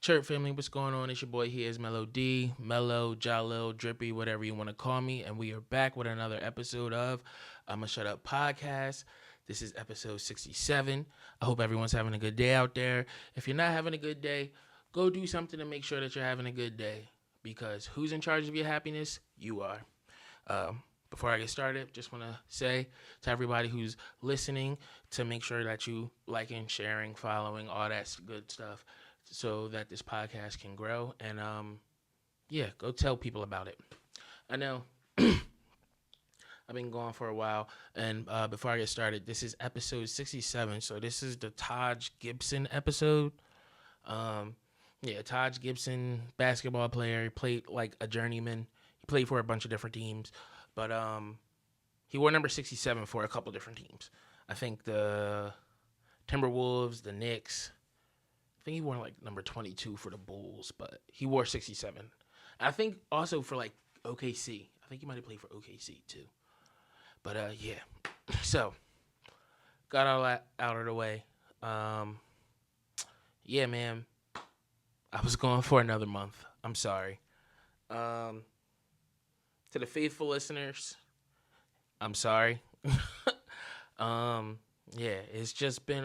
Chirp family, what's going on? It's your boy HeIsMellowD, Mellow, Jalil, Drippy, whatever you want to call me. And we are back with another episode of Ima Shut Up podcast. This is episode 67. I hope everyone's having a good day out there. If you're not having a good day, go do something to make sure that you're having a good day. Because who's in charge of your happiness? You are. Before I get started, just want to say to everybody who's listening to make sure that you liking, sharing, following, all that good stuff so that this podcast can grow. And yeah, go tell people about it. I know I've been going for a while. And before I get started, this is episode 67. So this is the Taj Gibson episode. Yeah, Taj Gibson, basketball player. He played like a journeyman. He played for a bunch of different teams. But he wore number 67 for a couple different teams. I think the Timberwolves, the Knicks. I think he wore like number 22 for the Bulls, but he wore 67. I think also for like OKC. I think he might have played for OKC too. But yeah. So, got all that out of the way. Yeah, man. I was going for another month. I'm sorry. To the faithful listeners, I'm sorry. Yeah, it's just been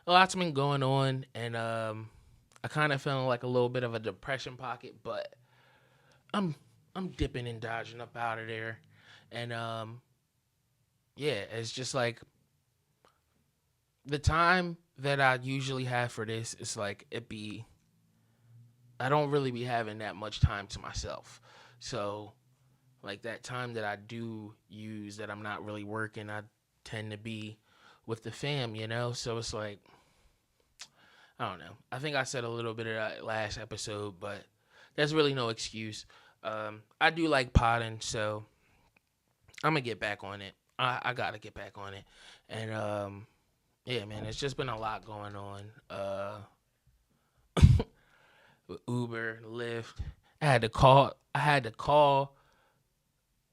a lot's been going on, and I kind of feel like a little bit of a depression pocket, but I'm dipping and dodging up out of there, and yeah, it's just like the time that I usually have for this is like I don't really be having that much time to myself, so like that time that I do use that I'm not really working, I tend to be with the fam, so it's like I don't know. I think I said a little bit of that last episode, but that's really no excuse. I do like potting, so I'm gonna get back on it. I gotta get back on it, and yeah, man, it's just been a lot going on. With Uber, Lyft. I had to call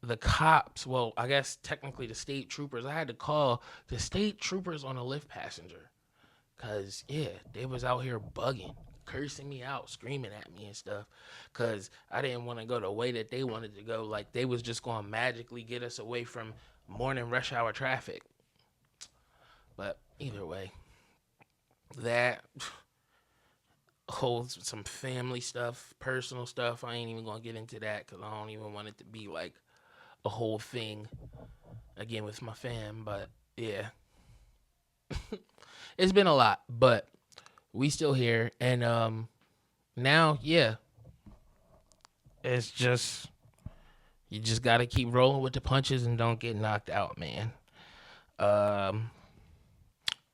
the cops. Well, I guess technically the state troopers. I had to call the state troopers on a Lyft passenger. Cause yeah, they was out here bugging, cursing me out, screaming at me and stuff. Cause I didn't want to go the way that they wanted to go. Like they was just gonna magically get us away from morning rush hour traffic. But either way, that holds some family stuff, personal stuff. I ain't even gonna get into that because I don't even want it to be like a whole thing again with my fam. But yeah, it's been a lot, but we still here, and now yeah, it's just you just gotta keep rolling with the punches and don't get knocked out, man. Um,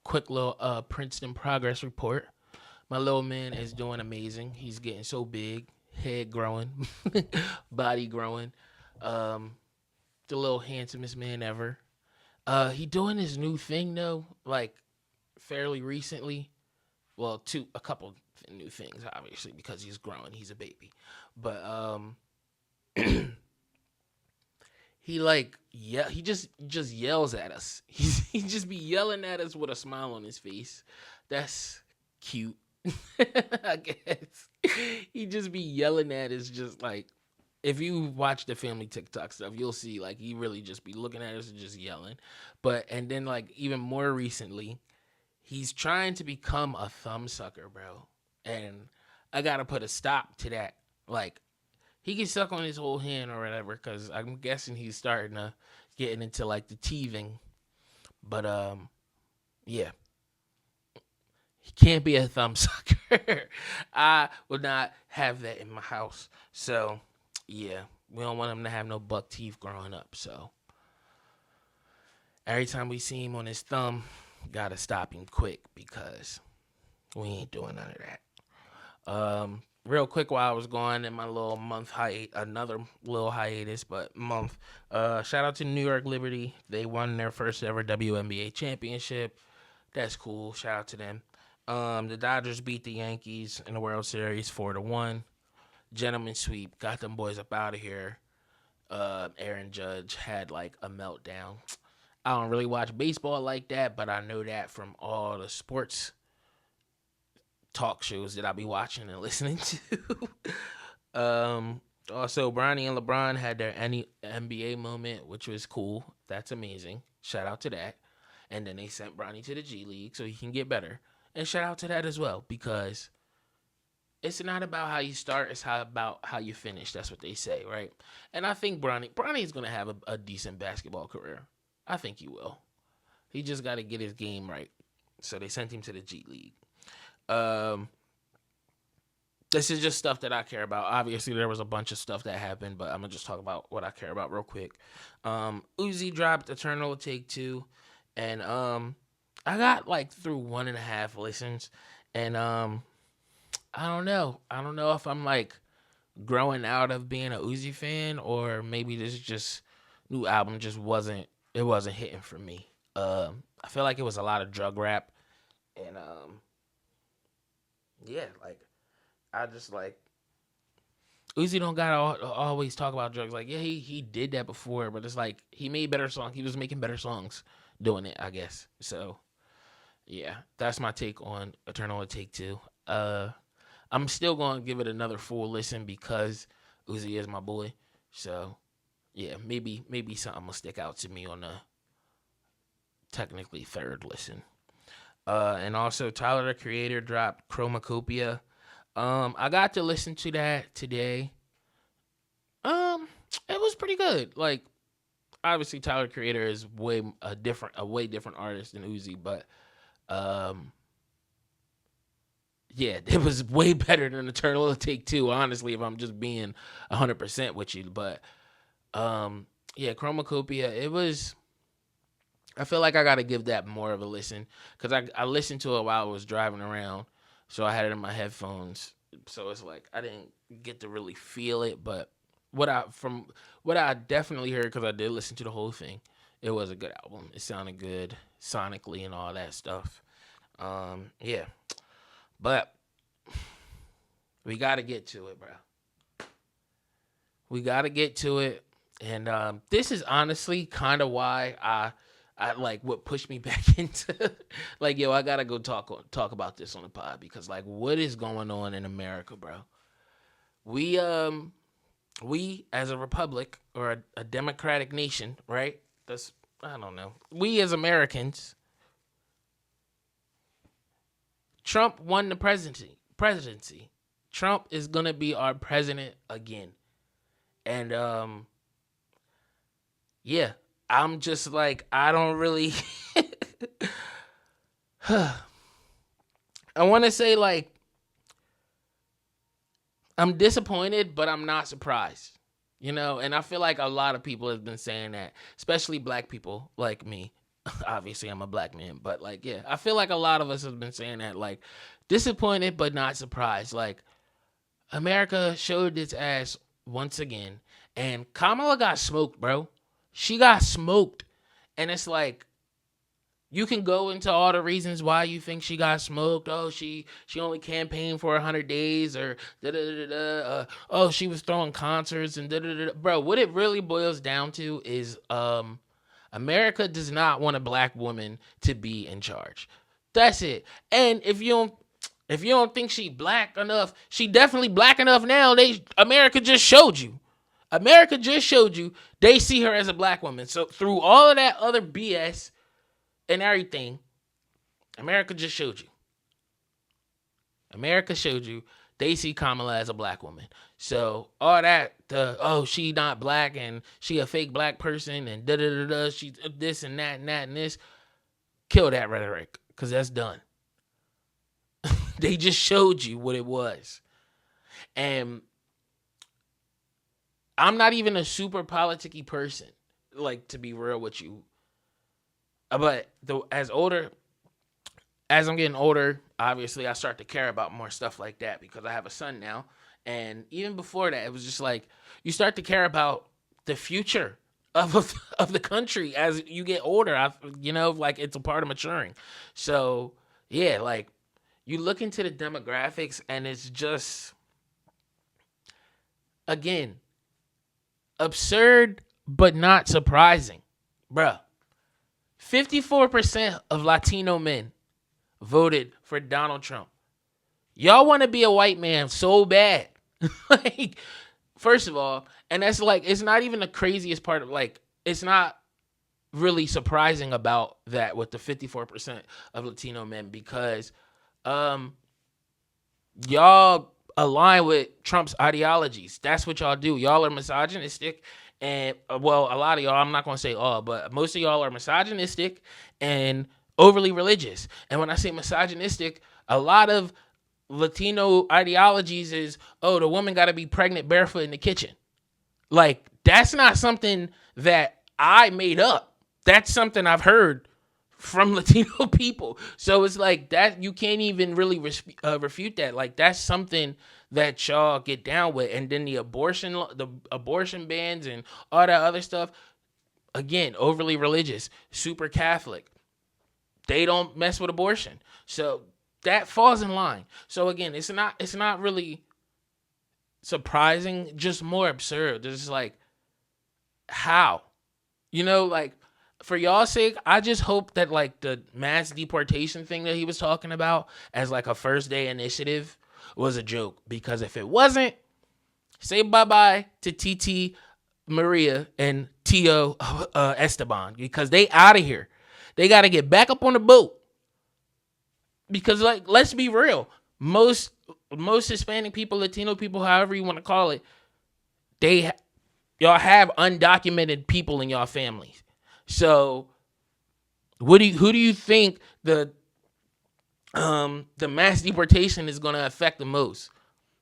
quick little Princeton progress report. My little man is doing amazing. He's getting so big, head growing, body growing. Um, the little handsomest man ever. He doing this new thing though, like fairly recently. Well, a couple new things, obviously, because he's growing. He's a baby, but he like he just yells at us. He just be yelling at us with a smile on his face. That's cute. I guess he just be yelling at us, just like if you watch the family TikTok stuff, you'll see like he really just be looking at us and just yelling. But and then like even more recently, he's trying to become a thumb sucker, bro. And I gotta put a stop to that. Like he can suck on his whole hand or whatever, because I'm guessing he's starting to getting into like the teething. But yeah, he can't be a thumb sucker. I would not have that in my house. So yeah, we don't want him to have no buck teeth growing up. So every time we see him on his thumb, gotta stop him quick because we ain't doing none of that. Real quick, while I was going in my little month another little hiatus, but month. Shout out to New York Liberty. They won their first ever WNBA championship. That's cool. Shout out to them. The Dodgers beat the Yankees in the World Series 4-1. Gentleman sweep. Got them boys up out of here. Aaron Judge had like a meltdown. I don't really watch baseball like that, but I know that from all the sports talk shows that I be watching and listening to. Also, Bronny and LeBron had their any NBA moment, which was cool. That's amazing. Shout out to that. And then they sent Bronny to the G League so he can get better. And shout out to that as well, because it's not about how you start, it's about how you finish. That's what they say, right? And I think Bronny is gonna have a decent basketball career. I think he will. He just got to get his game right. So they sent him to the G League. Um, this is just stuff that I care about. Obviously, there was a bunch of stuff that happened, but I'm gonna just talk about what I care about real quick. Uzi dropped Eternal Take Two, and I got like through 1.5 listens, and I don't know. I don't know if I'm like growing out of being a Uzi fan, or maybe this just new album just wasn't hitting for me. I feel like it was a lot of drug rap, and yeah, like I just like Uzi don't gotta always talk about drugs. Like, yeah, he did that before, but it's like he made better songs. He was making better songs doing it, I guess. So yeah, that's my take on Eternal Take Two. I'm still gonna give it another full listen because Uzi is my boy. So yeah, maybe something will stick out to me on the technically third listen. And also Tyler the Creator dropped Chromacopia. I got to listen to that today. It was pretty good. Like, obviously Tyler the Creator is a way different artist than Uzi, but yeah, it was way better than Eternal Take Two. Honestly, if I'm just being 100% with you, but yeah, Chromacopia. It was. I feel like I got to give that more of a listen because I listened to it while I was driving around, so I had it in my headphones. So it's like I didn't get to really feel it, but from what I definitely heard, because I did listen to the whole thing, it was a good album. It sounded good sonically and all that stuff. Yeah, but we got to get to it, bro. We got to get to it, and this is honestly kind of why I like what pushed me back into like, yo, I gotta go talk about this on the pod, because like, what is going on in America, bro? We as a republic, or a democratic nation, right? That's, I don't know. We as Americans, Trump won the presidency. Trump is gonna be our president again, and yeah, I'm just like, I don't really. I want to say, like, I'm disappointed, but I'm not surprised. You know, and I feel like a lot of people have been saying that, especially black people like me. Obviously, I'm a black man, but like, yeah, I feel like a lot of us have been saying that, like, disappointed, but not surprised. Like, America showed its ass once again, and Kamala got smoked, bro. She got smoked. And it's like, you can go into all the reasons why you think she got smoked. Oh, she only campaigned for 100 days, or oh, she was throwing concerts and Bro, what it really boils down to is America does not want a black woman to be in charge. That's it. And if you don't think she black enough, she definitely black enough now. America just showed you. America just showed you they see her as a black woman. So through all of that other BS and everything, America just showed you. America showed you they see Kamala as a black woman. So all that, she not black and she a fake black person and she's this and that and that and this. Kill that rhetoric, because that's done. They just showed you what it was. And I'm not even a super politicky person, like, to be real with you. But as I'm getting older, obviously I start to care about more stuff like that, because I have a son now. And even before that, it was just like, you start to care about the future of the country as you get older. Like, it's a part of maturing. So yeah, like, you look into the demographics and it's just, again, absurd, but not surprising. Bruh, 54% of Latino men voted for Donald Trump. Y'all want to be a white man so bad. Like, first of all, and that's like, it's not even the craziest part of, like, it's not really surprising about that with the 54% of Latino men, because um y'all align with Trump's ideologies. That's what y'all do. Y'all are misogynistic, and well, a lot of y'all, I'm not going to say all, but most of y'all are misogynistic and overly religious. And when I say misogynistic, a lot of Latino ideologies is, oh, the woman got to be pregnant barefoot in the kitchen. Like, that's not something that I made up. That's something I've heard from Latino people. So it's like that, you can't even really refute that. Like, that's something that y'all get down with. And then the abortion bans and all that other stuff. Again, overly religious, super Catholic. They don't mess with abortion. So that falls in line. So again, it's not really surprising, just more absurd. It's like, how? Like, for y'all's sake, I just hope that, like, the mass deportation thing that he was talking about as like a first day initiative was a joke. Because if it wasn't, say bye-bye to TT Maria and Tio Esteban, because they out of here. They got to get back up on the boat. Because, like, let's be real. Most Hispanic people, Latino people, however you want to call it, y'all have undocumented people in y'all families. So who do you think the mass deportation is going to affect the most?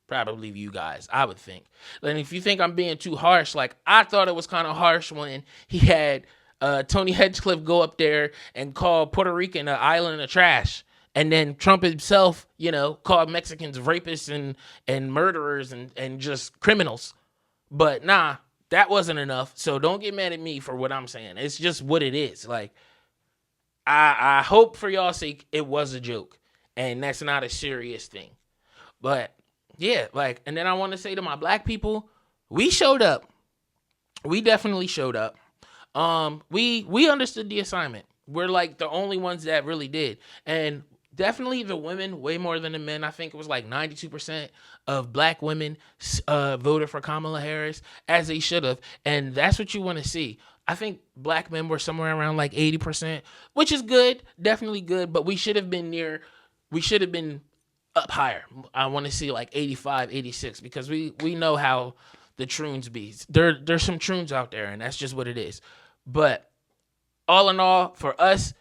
Probably you guys, I would think. And if you think I'm being too harsh, like, I thought it was kind of harsh when he had Tony Hinchcliffe go up there and call Puerto Rican an island of trash. And then Trump himself, called Mexicans rapists and murderers and just criminals. But nah, that wasn't enough. So don't get mad at me for what I'm saying. It's just what it is. Like, I hope for y'all's sake it was a joke. And that's not a serious thing. But yeah, like, and then I want to say to my black people, we showed up. We definitely showed up. We understood the assignment. We're like the only ones that really did. And definitely the women, way more than the men. I think it was like 92% of black women voted for Kamala Harris, as they should have. And that's what you want to see. I think black men were somewhere around like 80%, which is good, definitely good. But we should have been up higher. I want to see like 85, 86, because we know how the troons be. There's some troons out there, and that's just what it is. But all in all, for us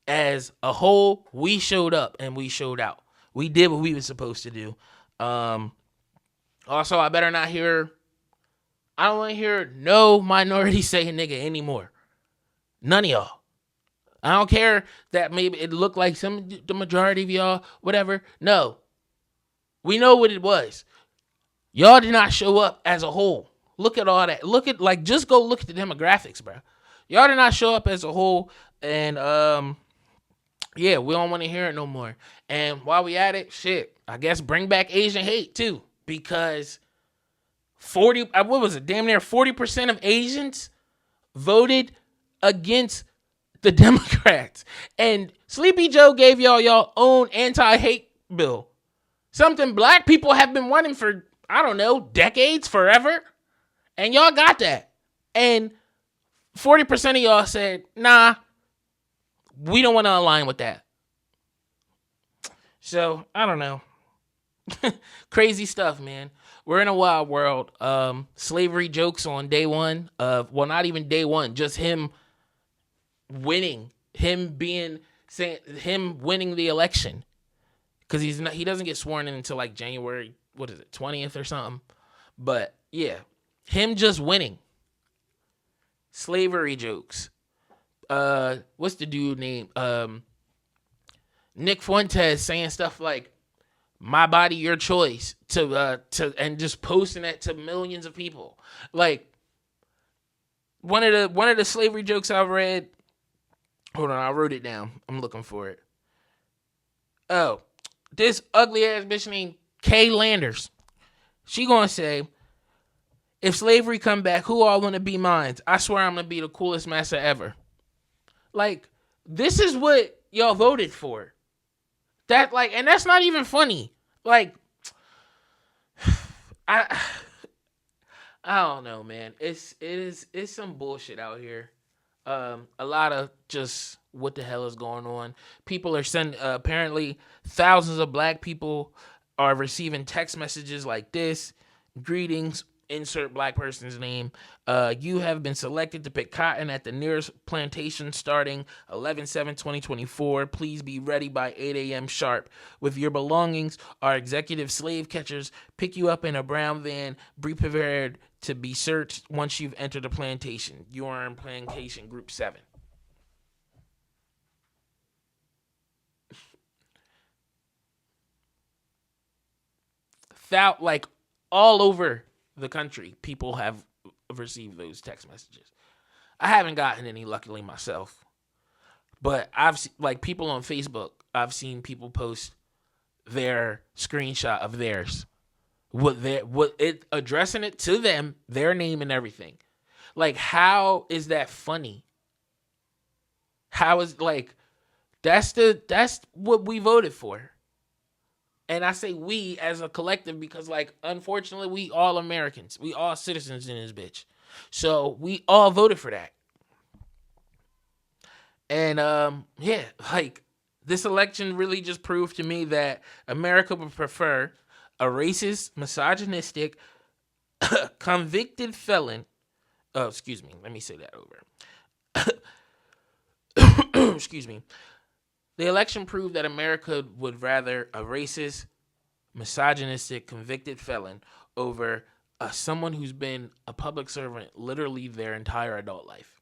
as a whole, we showed up and we showed out. We did what we were supposed to do. Also, I don't want to hear no minority say nigga anymore. None of y'all. I don't care that maybe it looked like the majority of y'all, whatever. No. We know what it was. Y'all did not show up as a whole. Look at all that. Just go look at the demographics, bro. Y'all did not show up as a whole. And, yeah, we don't want to hear it no more. And while we at it, shit, I guess bring back Asian hate too. Because damn near 40% of Asians voted against the Democrats. And Sleepy Joe gave y'all own anti-hate bill. Something black people have been wanting for, I don't know, decades, forever. And y'all got that. And 40% of y'all said, nah, we don't want to align with that. So, I don't know. Crazy stuff, man. We're in a wild world. Slavery jokes on day one. Not even day one, just him winning. Him winning the election. Because he doesn't get sworn in until like January, 20th or something. But yeah, him just winning. Slavery jokes. What's the dude name? Nick Fuentes saying stuff like, "My body, your choice," and just posting that to millions of people. Like, one of the slavery jokes I read. Hold on, I wrote it down. I'm looking for it. Oh, this ugly ass bitch named Kay Landers. She gonna say, "If slavery come back, who all wanna be mine? I swear I'm gonna be the coolest massa ever." Like, this is what y'all voted for. And that's not even funny. Like, I I don't know, man. It's some bullshit out here. A lot of just what the hell is going on. People are sending apparently thousands of black people are receiving text messages like this: greetings, insert black person's name. You have been selected to pick cotton at the nearest plantation starting 11/7/2024. Please be ready by 8 a.m. sharp with your belongings. Our executive slave catchers pick you up in a brown van. Be prepared to be searched once you've entered the plantation. You are in plantation group 7. Like all over the country, people have received those text messages. I haven't gotten any, luckily, myself, but like people on Facebook, I've seen people post their screenshot of theirs, what it addressing it to them, their name and everything. Like, how is that funny? How is like that's what we voted for. And I say we as a collective because, like, unfortunately, we all Americans. We all citizens in this bitch. So we all voted for that. And yeah, like, this election really just proved to me that America would prefer a racist, misogynistic, convicted felon. Oh, excuse me. Let me say that over. Excuse me. The election proved that America would rather a racist, misogynistic, convicted felon over someone who's been a public servant literally their entire adult life.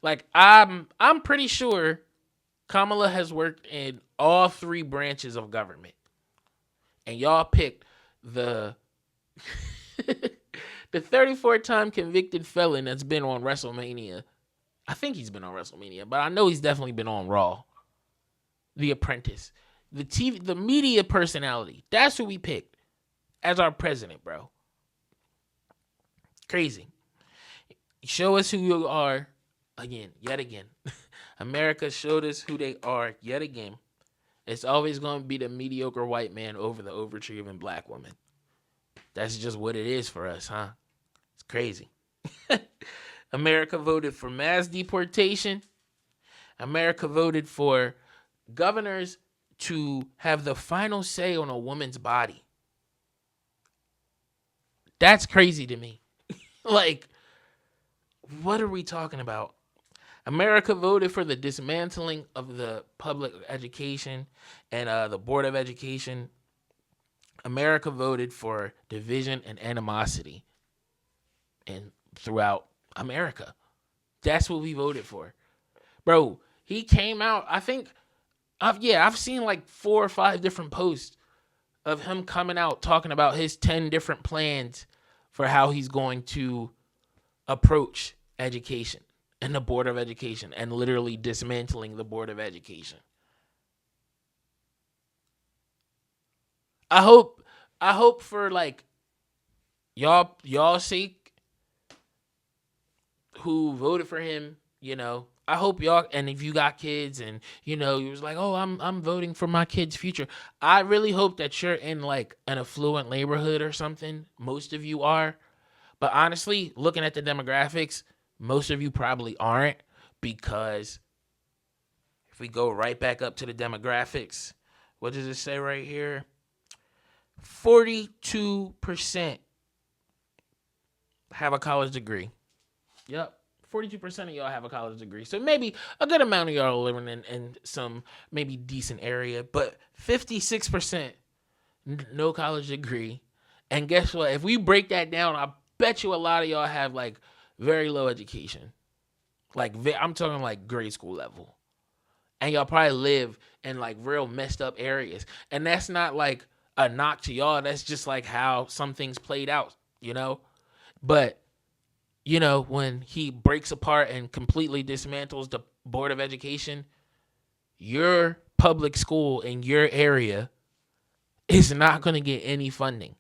Like, I'm pretty sure Kamala has worked in all 3 branches of government, and y'all picked the the 34-time convicted felon that's been on WrestleMania. I think he's been on WrestleMania, but I know he's definitely been on Raw, The Apprentice, the media personality. That's who we picked as our president, bro. Crazy. Show us who you are again, yet again. America showed us who they are yet again. It's always going to be the mediocre white man over the overachieving black woman. That's just what it is for us, huh? It's crazy. America voted for mass deportation. America voted for governors to have the final say on a woman's body. That's crazy to me. Like, what are we talking about? America voted for the dismantling of the public education and the Board of Education. America voted for division and animosity and throughout America. That's what we voted for. Bro, he came out, I think, I've seen like 4 or 5 different posts of him coming out talking about his 10 different plans for how he's going to approach education and the Board of Education and literally dismantling the Board of Education. I hope for, like, y'all sake who voted for him, I hope y'all, and if you got kids and you was like, oh, I'm voting for my kid's future. I really hope that you're in like an affluent neighborhood or something. Most of you are, but honestly, looking at the demographics, most of you probably aren't, because if we go right back up to the demographics, what does it say right here? 42% have a college degree. Yep. 42% of y'all have a college degree. So maybe a good amount of y'all are living in some maybe decent area, but 56% no college degree. And guess what? If we break that down, I bet you a lot of y'all have like very low education. Like, I'm talking like grade school level. And y'all probably live in like real messed up areas. And that's not like a knock to y'all. That's just like how some things played out, But when he breaks apart and completely dismantles the Board of Education, your public school in your area is not going to get any funding.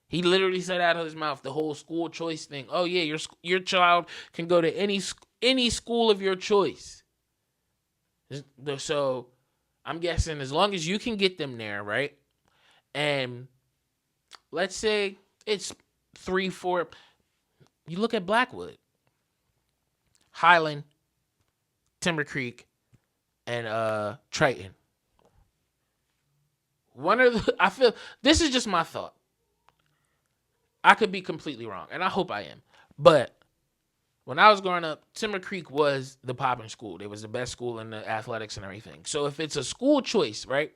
He literally said out of his mouth the whole school choice thing. Oh yeah, your child can go to any school of your choice. So I'm guessing as long as you can get them there, right? And let's say it's 3, 4. You look at Blackwood, Highland, Timber Creek, and Triton. I feel this is just my thought. I could be completely wrong, and I hope I am. But when I was growing up, Timber Creek was the popping school. It was the best school in the athletics and everything. So if it's a school choice, right?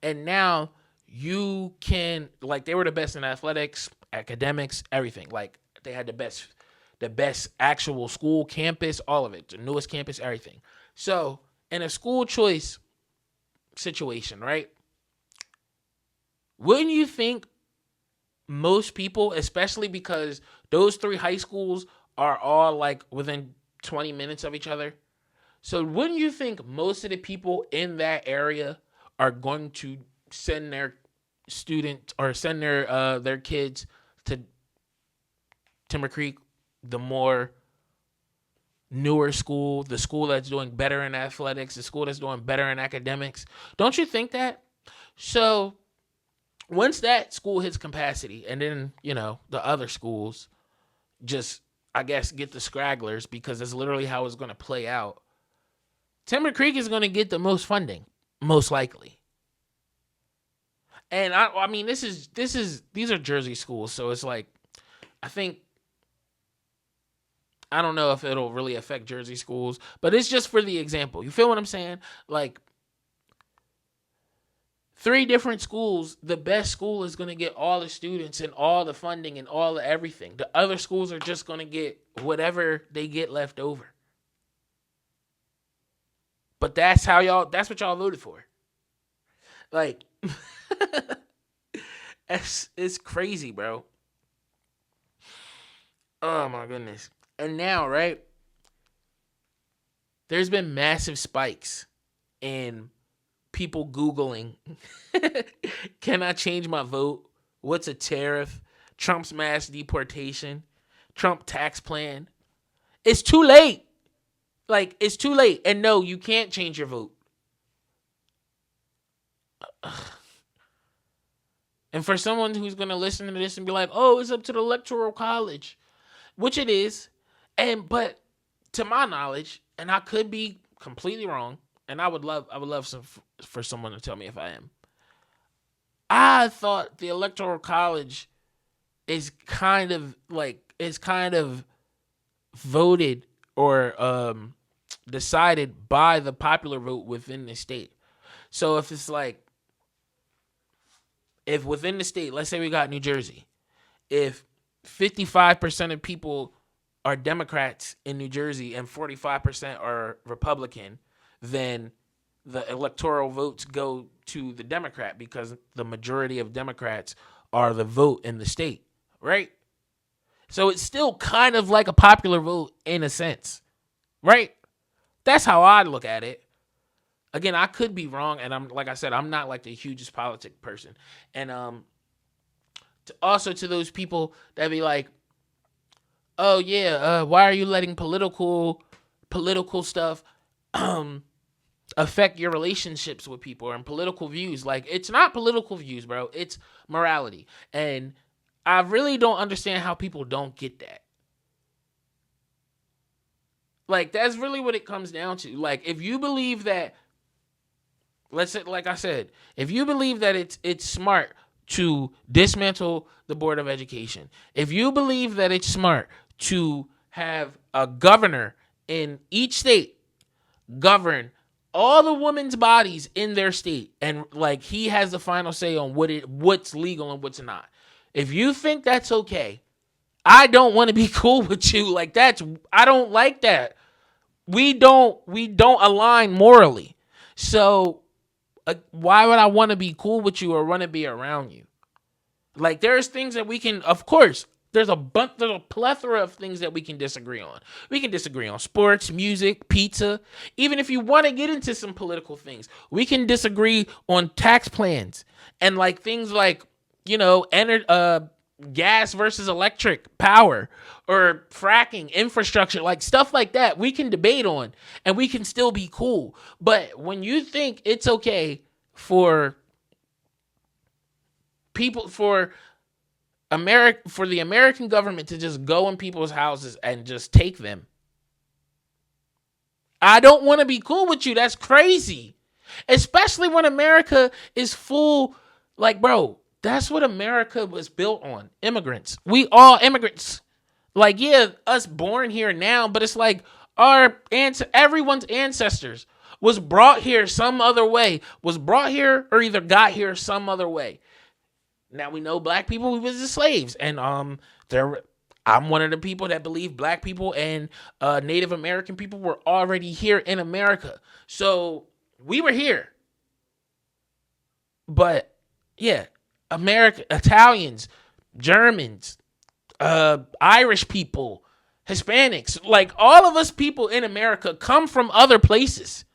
And now you can, like, they were the best in athletics, academics, everything. Like, they had the best actual school campus, all of it, the newest campus, everything. So in a school choice situation, right? Wouldn't you think most people, especially because those 3 high schools are all like within 20 minutes of each other? So wouldn't you think most of the people in that area are going to send their students or send their kids to Timber Creek, the more newer school, the school that's doing better in athletics, the school that's doing better in academics? Don't you think that? So once that school hits capacity, and then, the other schools just, I guess, get the scragglers, because that's literally how it's going to play out. Timber Creek is going to get the most funding, most likely. And I mean, these are Jersey schools, so it's like, I don't know if it'll really affect Jersey schools, but it's just for the example. You feel what I'm saying? Like, 3 different schools, the best school is going to get all the students and all the funding and all the everything. The other schools are just going to get whatever they get left over. But that's what y'all voted for. Like, it's crazy, bro. Oh my goodness. And now, right, there's been massive spikes in people Googling, can I change my vote? What's a tariff? Trump's mass deportation? Trump tax plan? It's too late. Like, it's too late. And no, you can't change your vote. And for someone who's going to listen to this and be like, oh, it's up to the Electoral College, which it is. But to my knowledge, and I could be completely wrong, and I would love for someone to tell me if I am. I thought the Electoral College is kind of voted or decided by the popular vote within the state. So if it's like, if within the state, let's say we got New Jersey, if 55% of people are Democrats in New Jersey and 45% are Republican, then the electoral votes go to the Democrat because the majority of Democrats are the vote in the state, right? So it's still kind of like a popular vote in a sense, right? That's how I look at it. Again, I could be wrong, and I'm not like the hugest politic person. And also to those people that be like, oh yeah, why are you letting political stuff affect your relationships with people and political views? Like, it's not political views, bro. It's morality. And I really don't understand how people don't get that. Like, that's really what it comes down to. Like, if you believe that, let's say, like I said, if you believe that it's smart to dismantle the Board of Education, if you believe that it's smart to have a governor in each state govern all the women's bodies in their state, and like he has the final say on what's legal and what's not. If you think that's okay, I don't want to be cool with you. Like, I don't like that. We don't align morally. So why would I want to be cool with you or want to be around you? Like, there's things that we can, of course, there's a plethora of things that we can disagree on. We can disagree on sports, music, pizza. Even if you want to get into some political things, we can disagree on tax plans and like things like, gas versus electric power or fracking infrastructure, like stuff like that. We can debate on and we can still be cool. But when you think it's okay for people for for the American government to just go in people's houses and just take them. I don't want to be cool with you. That's crazy. Especially when America is full. Like, bro, that's what America was built on. Immigrants. We all immigrants. Like, yeah, us born here now, but it's like everyone's ancestors was brought here some other way. Was brought here or either got here some other way. Now we know black people, we was the slaves. And I'm one of the people that believe black people and Native American people were already here in America. So we were here. But yeah, Italians, Germans, Irish people, Hispanics, like all of us people in America come from other places.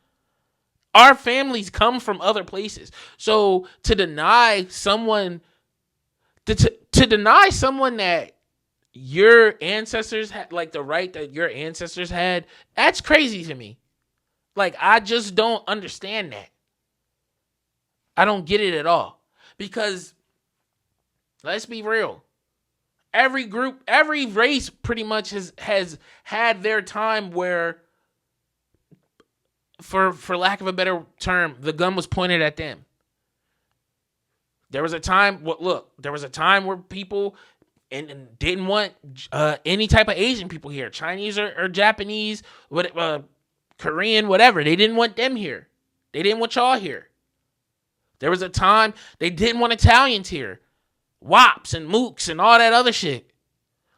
Our families come from other places. So to deny someone that your ancestors had, like the right that your ancestors had, that's crazy to me. Like, I just don't understand that. I don't get it at all. Because let's be real. Every group, every race pretty much has had their time where, for lack of a better term, the gun was pointed at them. There was a time, there was a time where people and didn't want any type of Asian people here, Chinese or Japanese, Korean, whatever. They didn't want them here. They didn't want y'all here. There was a time they didn't want Italians here, wops and mooks and all that other shit.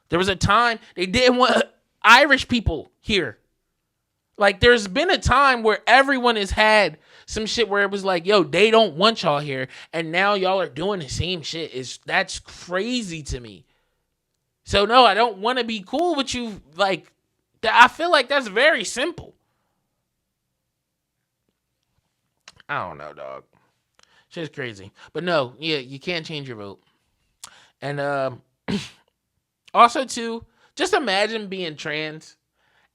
There was a time they didn't want Irish people here. Like, there's been a time where everyone has had some shit where it was like, yo, they don't want y'all here, and now y'all are doing the same shit. That's crazy to me. So no, I don't want to be cool with you. Like, I feel like that's very simple. I don't know, dog. Shit's crazy. But no, yeah, you can't change your vote. And also too, just imagine being trans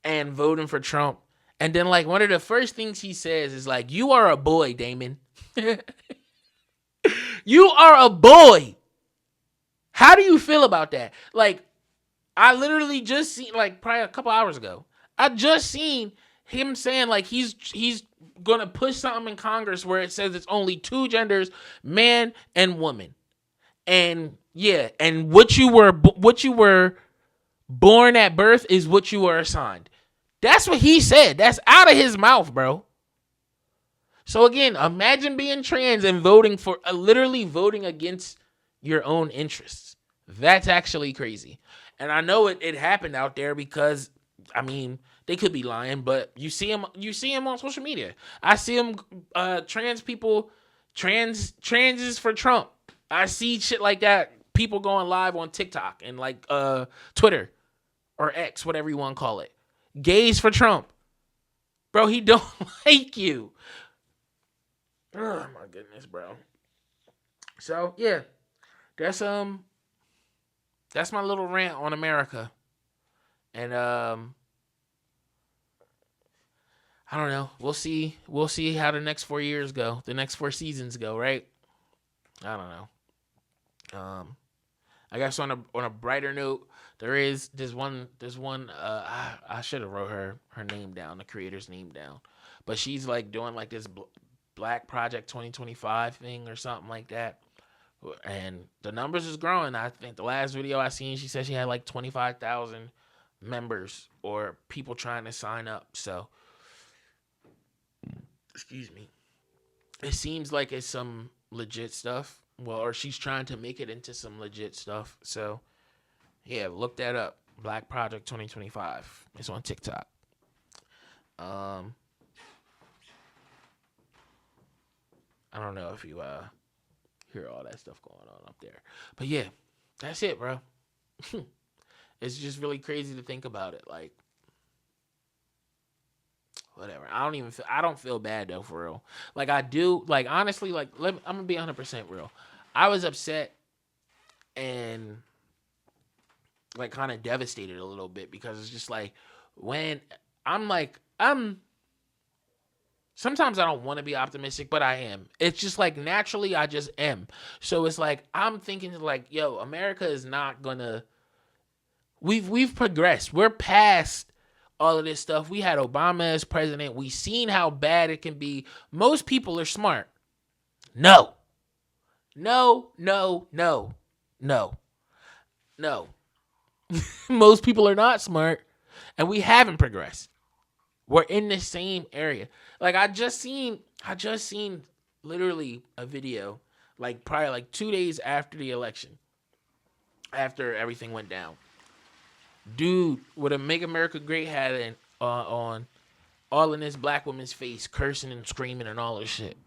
and voting for Trump. And then, like, one of the first things he says is, like, you are a boy, Damon. You are a boy. How do you feel about that? Like, I literally just seen, like, probably a couple hours ago, I just seen him saying, like, he's going to push something in Congress where it says it's only two genders, man and woman. And, yeah, and what you were born at birth is what you were assigned. That's what he said. That's out of his mouth, bro. So again, imagine being trans and literally voting against your own interests. That's actually crazy. And I know it happened out there because, I mean, they could be lying, but you see him on social media. I see him, transes for Trump. I see shit like that. People going live on TikTok and like Twitter or X, whatever you want to call it. Gays for Trump. Bro, he don't like you. Oh my goodness, bro. So yeah. That's my little rant on America. And I don't know. We'll see how the next 4 years go. The next 4 seasons go, right? I don't know. I guess on a brighter note, there's one I should have wrote her name down, the creator's name down. But she's like doing like this Black Project 2025 thing or something like that. And the numbers is growing. I think the last video I seen, she said she had like 25,000 members or people trying to sign up. So, excuse me. It seems like it's some legit stuff. Well, or she's trying to make it into some legit stuff. So, yeah, look that up. Black Project 2025. It's on TikTok. I don't know if you hear all that stuff going on up there. But yeah, that's it, bro. It's just really crazy to think about it. Like, whatever. I don't feel bad though, for real. Like, I do, like, honestly, like, I'm gonna be 100% real. I was upset and like kind of devastated a little bit because it's just like when I'm Sometimes I don't want to be optimistic, but I am. It's just like naturally I just am. So it's like I'm thinking like, yo, America is not gonna. We've progressed. We're past all of this stuff. We had Obama as president. We seen how bad it can be. Most people are smart. No, no, no, no, no, no. Most people are not smart, and we haven't progressed. We're in the same area. Like I just seen literally a video, like probably like 2 days after the election, after everything went down. Dude with a "Make America Great" hat on, all in this black woman's face, cursing and screaming and all this shit.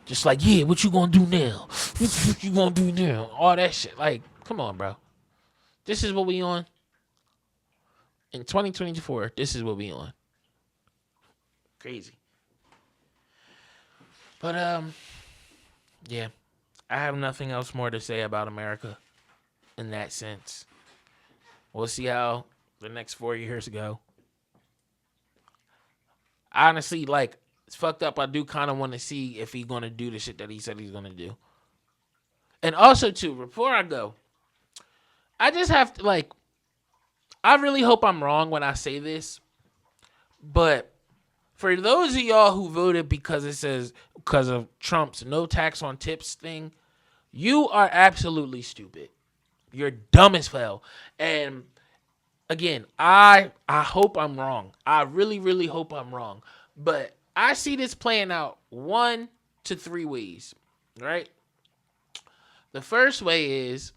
Just like, yeah, what you gonna do now? What you gonna do now? All that shit. Like, come on, bro. This is what we on in 2024. This is what we on. Crazy. But yeah, I have nothing else more to say about America in that sense. We'll see how the next 4 years go. Honestly, like, it's fucked up. I do kind of want to see if he's gonna do the shit that he said he's gonna do. And also, too, before I go, I just have to like. I really hope I'm wrong when I say this, but for those of y'all who voted because of Trump's no tax on tips thing, you are absolutely stupid. You're dumb as hell. And again, I hope I'm wrong. I really, really hope I'm wrong. But I see this playing out 1 to 3 ways, right? The first way is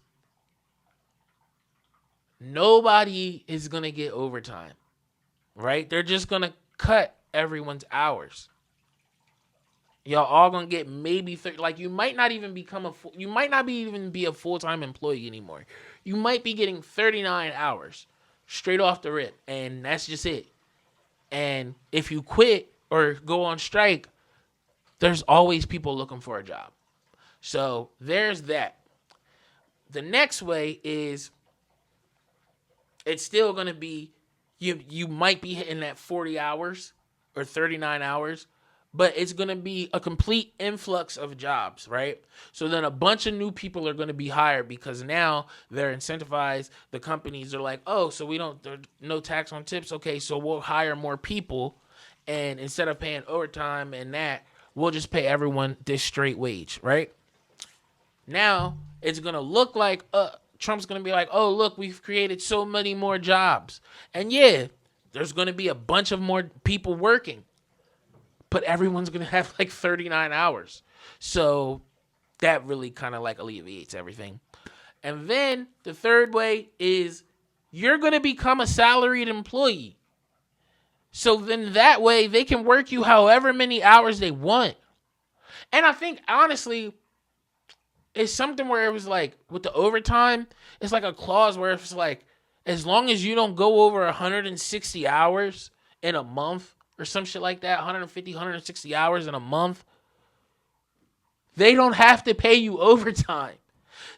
nobody is going to get overtime, right? They're just going to cut everyone's hours. Y'all all going to get maybe 30, like you might not even you might not even be a full-time employee anymore. You might be getting 39 hours straight off the rip, and that's just it. And if you quit or go on strike, there's always people looking for a job. So there's that. The next way is it's still going to be, you might be hitting that 40 hours or 39 hours, but it's going to be a complete influx of jobs, right? So then a bunch of new people are going to be hired because now they're incentivized. The companies are like, oh, so there's no tax on tips. Okay, so we'll hire more people. And instead of paying overtime and that, we'll just pay everyone this straight wage, right? Now it's going to look like Trump's going to be like, oh, look, we've created so many more jobs. And yeah, there's going to be a bunch of more people working. But everyone's going to have like 39 hours. So that really kind of like alleviates everything. And then the third way is you're going to become a salaried employee. So then that way they can work you however many hours they want. And I think, honestly, it's something where it was like with the overtime, it's like a clause where it's like, as long as you don't go over 160 hours in a month or some shit like that, 150, 160 hours in a month, they don't have to pay you overtime.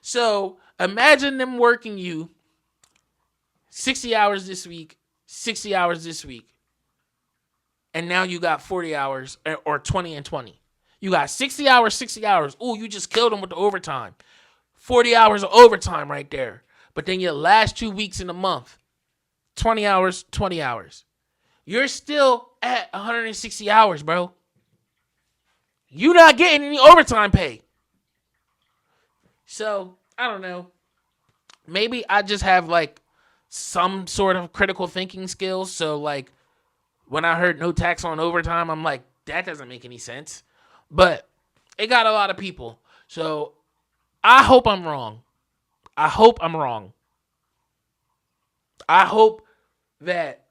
So imagine them working you 60 hours this week, 60 hours this week, and now you got 40 hours or 20 and 20. You got 60 hours, 60 hours. Ooh, you just killed them with the overtime. 40 hours of overtime right there. But then your last 2 weeks in the month, 20 hours, 20 hours. You're still at 160 hours, bro. You're not getting any overtime pay. So, I don't know. Maybe I just have like some sort of critical thinking skills. So like when I heard no tax on overtime, I'm like, that doesn't make any sense. But it got a lot of people. So I hope I'm wrong. I hope I'm wrong. I hope that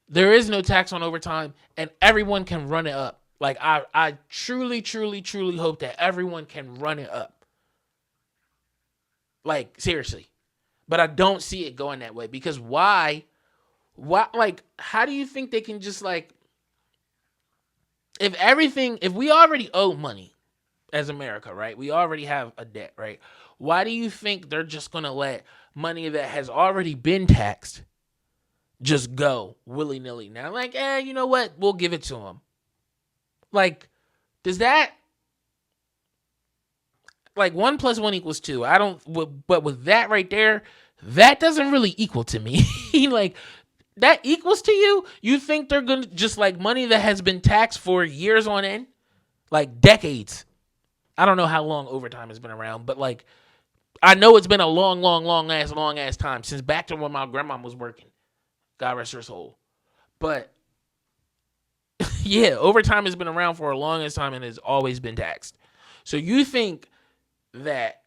there is no tax on overtime and everyone can run it up. Like I truly, truly, truly hope that everyone can run it up. Like, seriously. But I don't see it going that way. Because why? Like, how do you think they can just like, if we already owe money as America, right? We already have a debt, right? Why do you think they're just going to let money that has already been taxed just go willy-nilly? Now, like, you know what? We'll give it to them. Like, does that, like, 1 + 1 = 2? I don't, but with that right there, that doesn't really equal to me. Like, that equals to you? You think they're going to just, like, money that has been taxed for years on end? Like, decades. I don't know how long overtime has been around, but, like, I know it's been a long ass time since back to when my grandma was working. God rest her soul. But yeah, overtime has been around for a longest time and has always been taxed. So you think that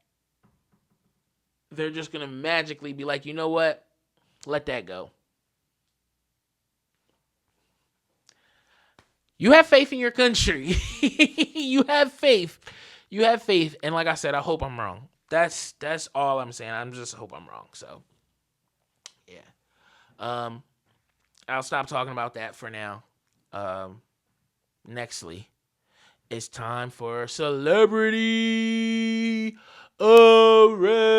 they're just gonna magically be like, you know what? Let that go. You have faith in your country. You have faith. You have faith. And like I said, I hope I'm wrong. That's all I'm saying. I'm just hope I'm wrong. So yeah. I'll stop talking about that for now. Nextly, it's time for celebrity arrests.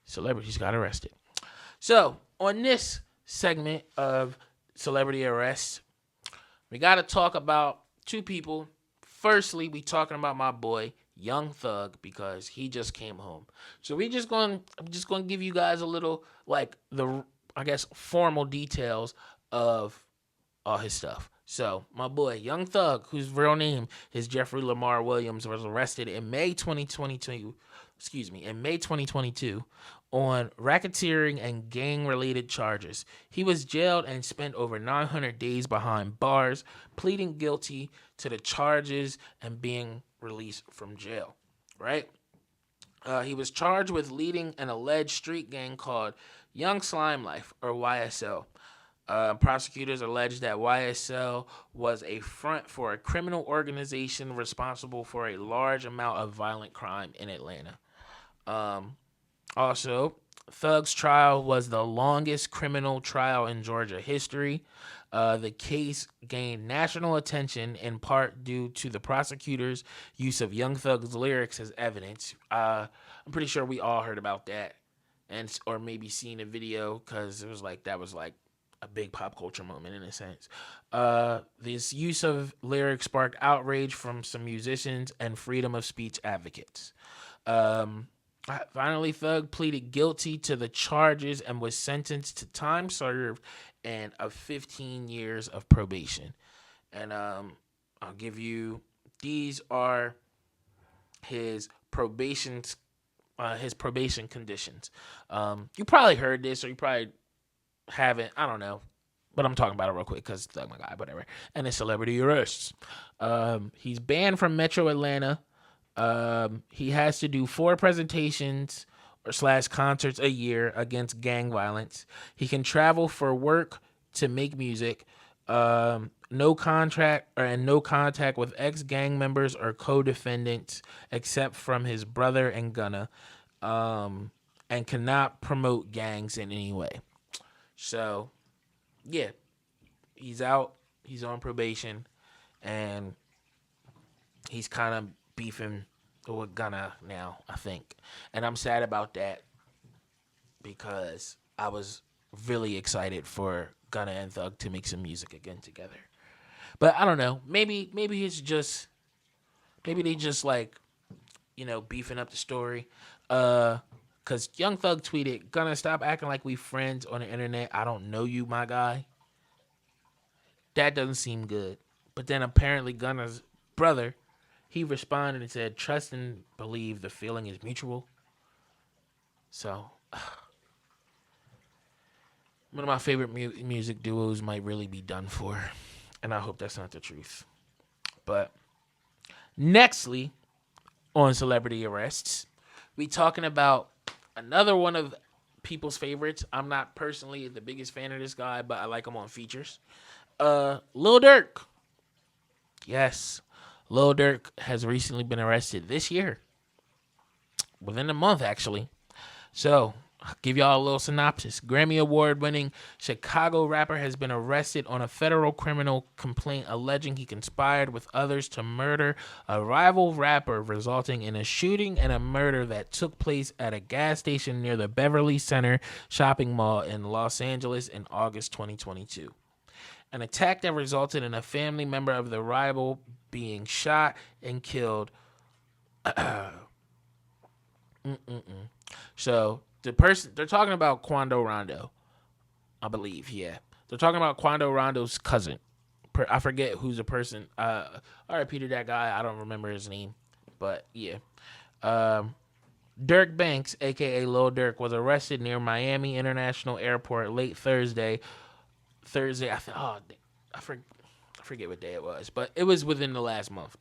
Celebrities got arrested. So on this segment of celebrity arrests, we got to talk about two people. Firstly, we talking about my boy Young Thug because he just came home. So I'm just going to give you guys a little, like, the, I guess, formal details of all his stuff. So my boy Young Thug, whose real name is Jeffrey Lamar Williams, was arrested in May 2022. In May 2022 on racketeering and gang-related charges. He was jailed and spent over 900 days behind bars, pleading guilty to the charges and being released from jail. Right? He was charged with leading an alleged street gang called Young Slime Life, or YSL. Prosecutors alleged that YSL was a front for a criminal organization responsible for a large amount of violent crime in Atlanta. Also, Thug's trial was the longest criminal trial in Georgia history. The case gained national attention in part due to the prosecutor's use of Young Thug's lyrics as evidence. I'm pretty sure we all heard about that, and or maybe seen a video because it was like that was like a big pop culture moment in a sense. This use of lyrics sparked outrage from some musicians and freedom of speech advocates. Finally, Thug pleaded guilty to the charges and was sentenced to time served and of 15 years of probation. And I'll give you, these are his probation conditions. You probably heard this or you probably haven't. I don't know. But I'm talking about it real quick because Thug my guy, whatever. And his celebrity arrests. He's banned from Metro Atlanta. He has to do 4 presentations or / concerts a year against gang violence. He can travel for work to make music. No contract and no contact with ex-gang members or co-defendants except from his brother and Gunna. And cannot promote gangs in any way. So, yeah, he's out. He's on probation, and he's kind of beefing with Gunna now, I think. And I'm sad about that because I was really excited for Gunna and Thug to make some music again together. But I don't know. Maybe it's just, maybe they just like, beefing up the story. Because Young Thug tweeted, "Gunna, stop acting like we friends on the internet. I don't know you, my guy." That doesn't seem good. But then apparently Gunna's brother, he responded and said, "Trust and believe the feeling is mutual." So, one of my favorite music duos might really be done for. And I hope that's not the truth. But, nextly, on celebrity arrests, we talking about another one of people's favorites. I'm not personally the biggest fan of this guy, but I like him on features. Lil Durk. Yes. Lil Durk has recently been arrested this year. Within a month, actually. So, Give y'all a little synopsis. Grammy Award-winning Chicago rapper has been arrested on a federal criminal complaint alleging he conspired with others to murder a rival rapper, resulting in a shooting and a murder that took place at a gas station near the Beverly Center shopping mall in Los Angeles in August 2022. An attack that resulted in a family member of the rival being shot and killed. So the person they're talking about, Quando Rondo, I believe. Yeah, they're talking about Quando Rondo's cousin. I forget who's the person. R.I.P. to that guy. I don't remember his name, but yeah. Dirk Banks, aka Lil Durk, was arrested near Miami International Airport late Thursday. I forget what day it was, but it was within the last month.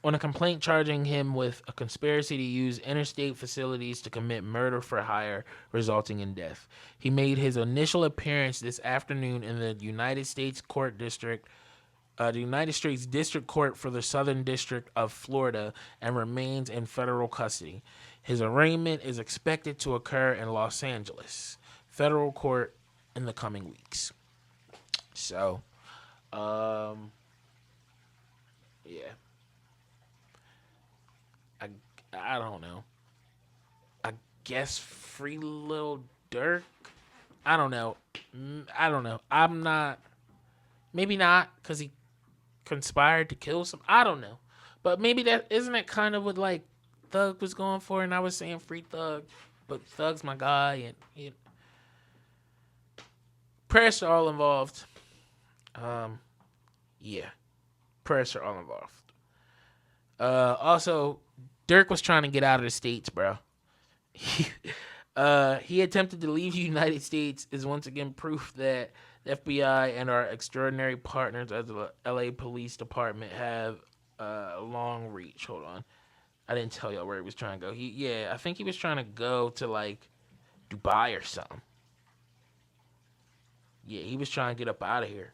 On a complaint charging him with a conspiracy to use interstate facilities to commit murder for hire, resulting in death. He made his initial appearance this afternoon in the United States District Court for the Southern District of Florida, and remains in federal custody. His arraignment is expected to occur in Los Angeles federal court in the coming weeks. So, yeah. I don't know. I guess free Lil Durk. I don't know. I'm not. Maybe not, because he conspired to kill some. I don't know. But maybe that isn't it kind of what like Thug was going for, and I was saying free Thug, but Thug's my guy, and prayers to all involved. Yeah, prayers to all involved. Also, Dirk was trying to get out of the States, bro. He attempted to leave the United States is once again proof that the FBI and our extraordinary partners at the LA Police Department have a long reach. Hold on. I didn't tell y'all where he was trying to go. I think he was trying to go to like Dubai or something. Yeah, he was trying to get up out of here.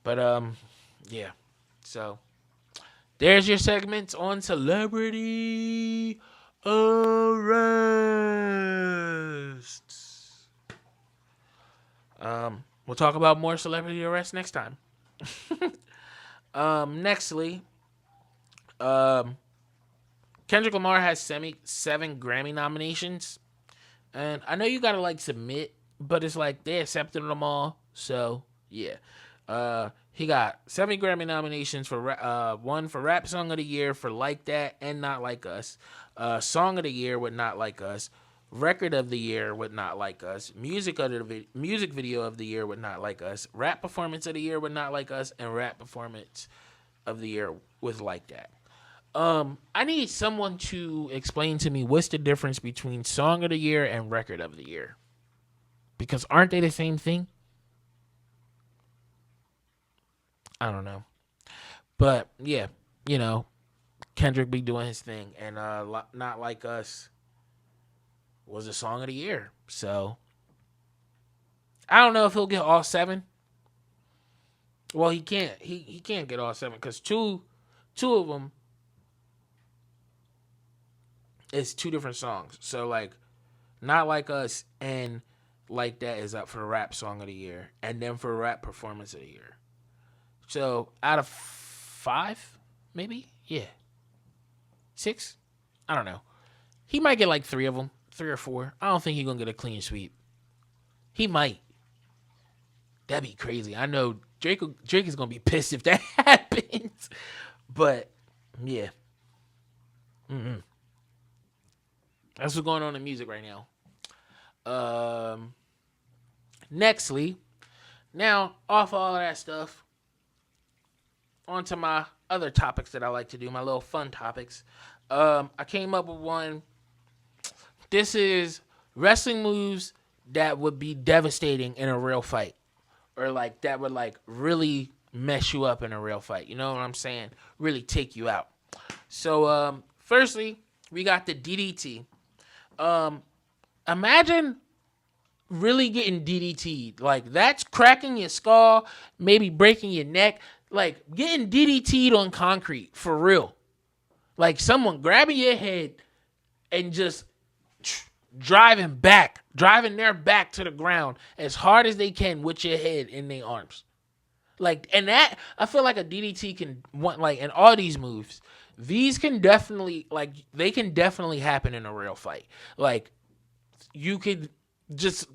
But yeah. So there's your segments on celebrity arrests. We'll talk about more celebrity arrests next time. Nextly, Kendrick Lamar has 7 Grammy nominations, and I know you gotta like submit, but it's like they accepted them all. So yeah, he got 7 Grammy nominations for one for Rap Song of the Year for Like That and Not Like Us, Song of the Year with Not Like Us, Record of the Year with Not Like Us, Music Video of the Year with Not Like Us, Rap Performance of the Year with Not Like Us, and Rap Performance of the Year with Like That. I need someone to explain to me what's the difference between Song of the Year and Record of the Year, because aren't they the same thing? I don't know. But yeah, Kendrick be doing his thing, and Not Like Us was a Song of the Year. So I don't know if he'll get all 7. Well, he can't. He can't get all 7 because two of them is 2 different songs. So like, Not Like Us and Like That is up for Rap Song of the Year, and then for Rap Performance of the Year. So out of 5, maybe? Yeah. 6? I don't know. He might get like 3 of them, 3 or 4. I don't think he's going to get a clean sweep. He might. That'd be crazy. I know Drake is going to be pissed if that happens. But, yeah. That's what's going on in music right now. Nextly, now, off all of that stuff, onto my other topics that I like to do, my little fun topics. I came up with one. This is wrestling moves that would be devastating in a real fight, or like that would like really mess you up in a real fight. You know what I'm saying? Really take you out. So, firstly, we got the DDT. Imagine really getting DDT'd. Like, that's cracking your skull, maybe breaking your neck. Like, getting DDT'd on concrete, for real. Like someone grabbing your head and just driving their back to the ground as hard as they can with your head in their arms. Like, and that, I feel like a DDT can want, like, in all these moves, these can definitely, like, they can definitely happen in a real fight. Like, you could just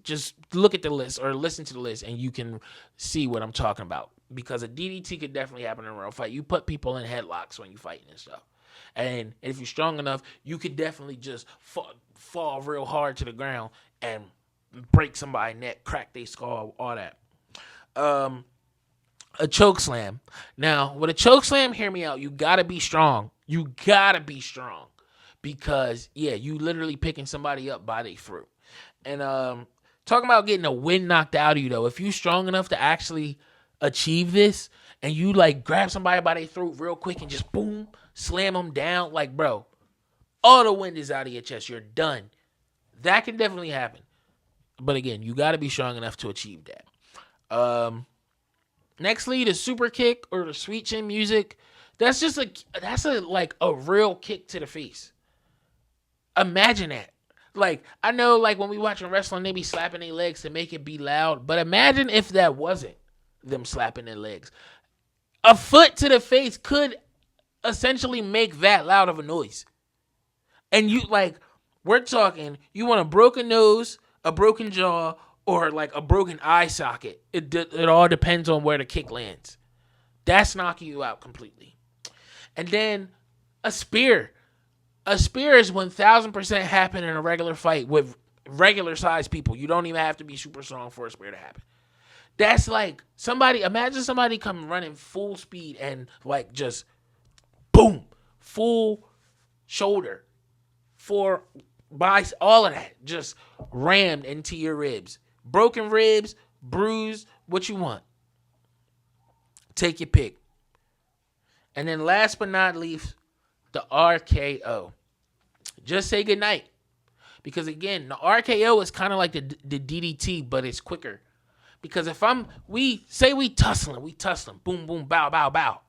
look at the list or listen to the list and you can see what I'm talking about. Because a DDT could definitely happen in a real fight. You put people in headlocks when you fighting and stuff. And if you're strong enough, you could definitely just fall real hard to the ground and break somebody's neck, crack their skull, all that. A choke slam. Now, with a choke slam, hear me out. You gotta be strong. You gotta be strong. Because, yeah, you literally picking somebody up by their throat. And talking about getting a wind knocked out of you, though, if you strong enough to actually achieve this and you, like, grab somebody by their throat real quick and just boom, slam them down, like, bro, all the wind is out of your chest. You're done. That can definitely happen. But again, you got to be strong enough to achieve that. Nextly, the super kick or the sweet chin music. That's a real kick to the face. Imagine that. Like, I know, like, when we watching wrestling, they be slapping their legs to make it be loud. But imagine if that wasn't them slapping their legs. A foot to the face could essentially make that loud of a noise. And you, like, we're talking, you want a broken nose, a broken jaw, or, like, a broken eye socket. It all depends on where the kick lands. That's knocking you out completely. And then a spear. A spear is 1,000% happen in a regular fight with regular sized people. You don't even have to be super strong for a spear to happen. That's like imagine somebody coming running full speed and like just boom, full shoulder, all of that just rammed into your ribs. Broken ribs, bruised, what you want. Take your pick. And then last but not least, the RKO. Just say goodnight. Because again, the RKO is kind of like the DDT, but it's quicker. Because if we tussling, boom, boom, bow, bow, bow.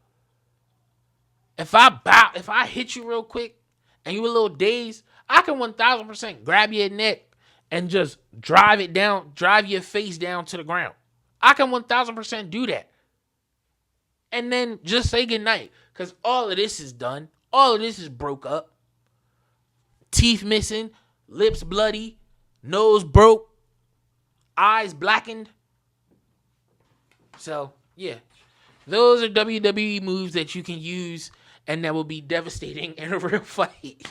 If I hit you real quick and you a little dazed, I can 1,000% grab your neck and just drive your face down to the ground. I can 1,000% do that. And then just say goodnight. Because all of this is done. All of this is broke up. Teeth missing, lips bloody, nose broke, eyes blackened. So, yeah. Those are WWE moves that you can use and that will be devastating in a real fight.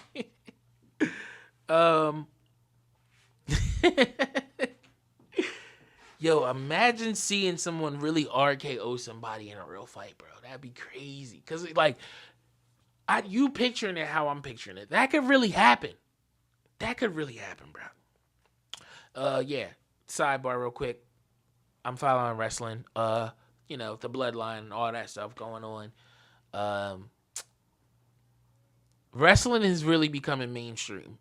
Yo, imagine seeing someone really RKO somebody in a real fight, bro. That'd be crazy. Because, like, you picturing it how I'm picturing it. That could really happen. Bro. Yeah. Sidebar real quick. I'm following wrestling. The bloodline and all that stuff going on. Wrestling is really becoming mainstream.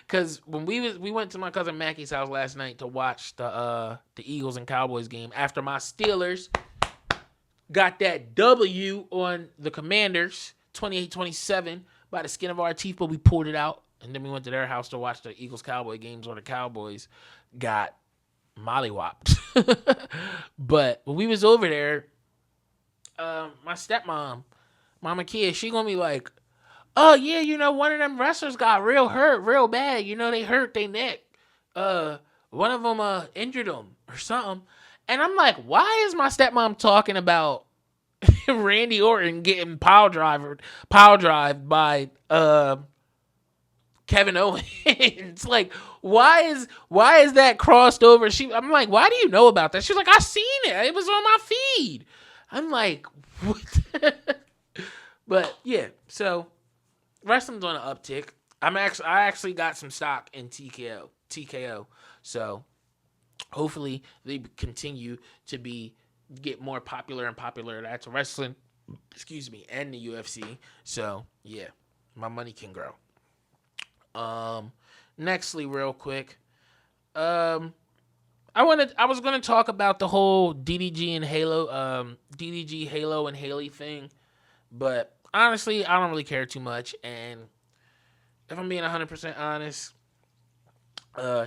Cause when we went to my cousin Mackie's house last night to watch the Eagles and Cowboys game after my Steelers got that W on the Commanders 28-27 by the skin of our teeth, but we pulled it out. And then we went to their house to watch the Eagles-Cowboy games where the Cowboys got mollywopped. But when we was over there, my stepmom, Mama Kia, she gonna be like, oh, yeah, one of them wrestlers got hurt real bad. They hurt their neck. One of them injured them or something. And I'm like, why is my stepmom talking about Randy Orton getting power drive by Kevin Owens? Like, why is that crossed over? I'm like, why do you know about that? She's like, I seen it. It was on my feed. I'm like, what? But yeah, so wrestling's on an uptick. I actually got some stock in TKO. So hopefully they continue to get more popular and popular. That's wrestling, and the UFC. So yeah, my money can grow. Nextly, real quick, I was gonna talk about the whole DDG and Halo, DDG, Halo, and Haley thing, but honestly, I don't really care too much. And if I'm being 100% honest,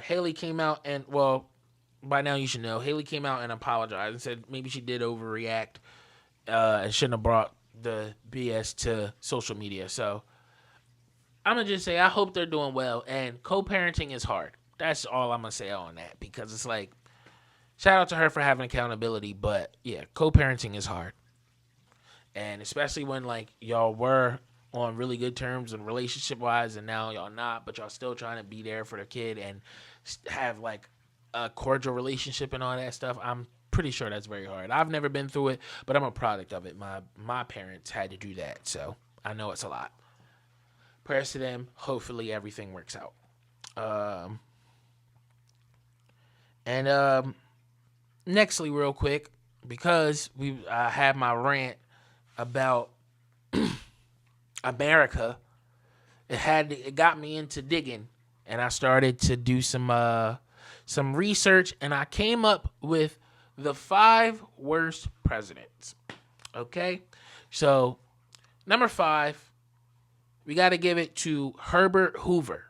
Haley came out and, well, by now you should know, Haley came out and apologized and said maybe she did overreact and shouldn't have brought the BS to social media. So I'm going to just say I hope they're doing well. And co-parenting is hard. That's all I'm going to say on that, because it's like, shout out to her for having accountability. But yeah, co-parenting is hard. And especially when like y'all were on really good terms and relationship wise, and now y'all not, but y'all still trying to be there for the kid and have like a cordial relationship and all that stuff. I'm pretty sure that's very hard. I've never been through it, but I'm a product of it. My parents had to do that, so I know it's a lot. Prayers to them. Hopefully everything works out. And nextly, real quick, because I had my rant about America, it got me into digging, and I started to do some research, and I came up with the 5 worst presidents. Okay, so number 5, we got to give it to Herbert Hoover,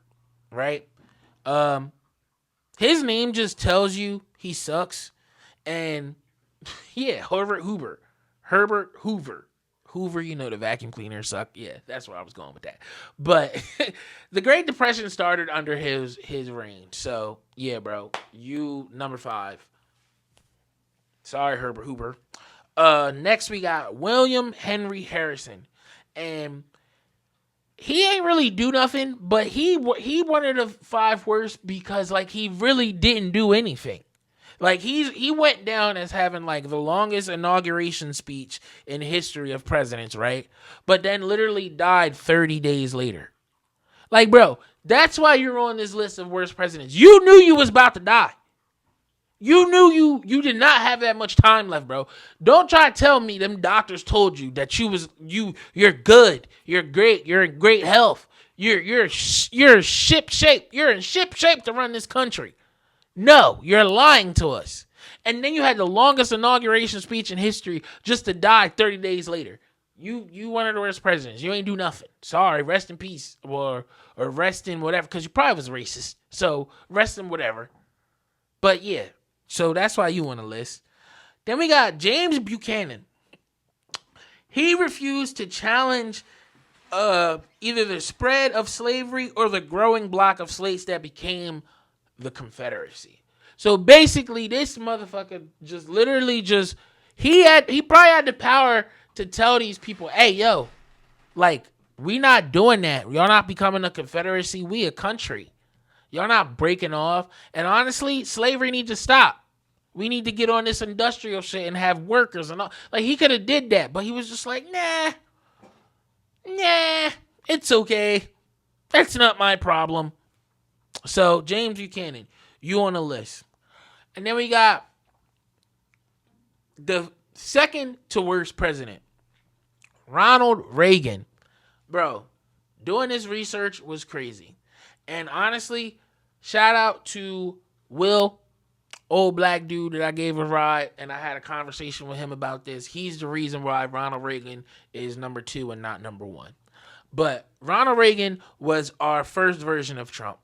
right? His name just tells you he sucks, and yeah, Herbert Hoover. Hoover, you know, the vacuum cleaner suck. Yeah, that's where I was going with that. But the Great Depression started under his reign. So, yeah, bro, you number 5. Sorry, Herbert Hoover. Next, we got William Henry Harrison. And he ain't really do nothing, but he one of the 5 worst because, like, he really didn't do anything. Like, he went down as having, like, the longest inauguration speech in history of presidents, right? But then literally died 30 days later. Like, bro, that's why you're on this list of worst presidents. You knew you was about to die. You knew you did not have that much time left, bro. Don't try to tell me them doctors told you that you're good, you're great, you're in great health, you're ship shape, you're in ship shape to run this country. No, you're lying to us. And then you had the longest inauguration speech in history just to die 30 days later. You one of the worst presidents. You ain't do nothing. Sorry, rest in peace. Or rest in whatever, because you probably was racist. So rest in whatever. But yeah, so that's why you on the list. Then we got James Buchanan. He refused to challenge either the spread of slavery or the growing block of slaves that became the Confederacy. So basically, this motherfucker he probably had the power to tell these people, hey, yo, like, we not doing that. Y'all not becoming a Confederacy. We a country. Y'all not breaking off. And honestly, slavery needs to stop. We need to get on this industrial shit and have workers and all. Like, he could have did that, but he was just like, nah, it's okay. That's not my problem. So, James Buchanan, you on the list. And then we got the second to worst president, Ronald Reagan. Bro, doing this research was crazy. And honestly, shout out to Will, old black dude that I gave a ride, and I had a conversation with him about this. He's the reason why Ronald Reagan is number 2 and not number 1. But Ronald Reagan was our first version of Trump.